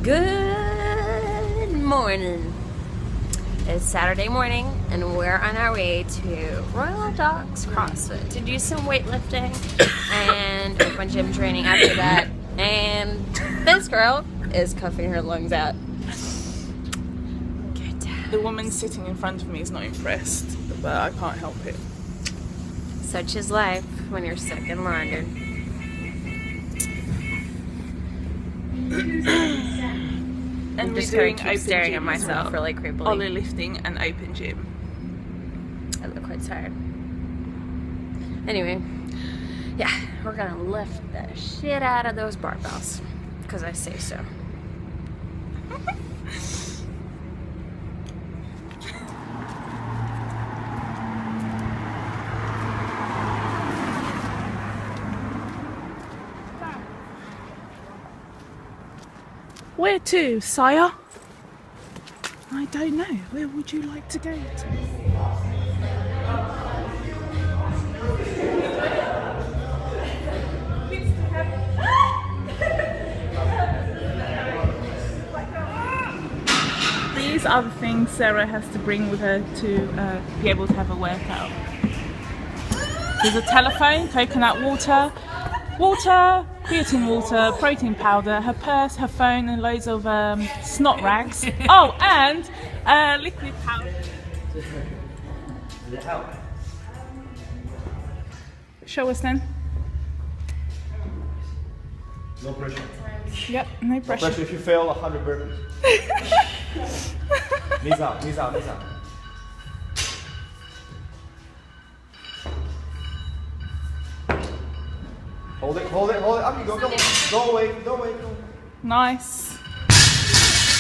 Good morning. It's Saturday morning and we're on our way to Royal Docks CrossFit to do some weightlifting and open gym training after that. And this girl is cuffing her lungs out. The woman sitting in front of me is not impressed, but I can't help it. Such is life when you're stuck in London. And I'm we're just gonna doing keep open staring gym at as myself well. really creepily. Ollie lifting and open gym. I look quite tired. Anyway, yeah, we're gonna lift the shit out of those barbells because I say so. Where to, sire? I don't know. Where would you like to go to? These are the things Sarah has to bring with her to be able to have a workout. There's a telephone, coconut water, creatine water, protein powder, her purse, her phone, and loads of snot rags. Oh, and liquid powder. Does it help? Show us then. No pressure. Yep, no No pressure. pressure if you fail 100 burpees. Knees out, knees out, knees out. Hold it, hold it, hold it. Up you go, come on. Go away, go away, go away. Nice.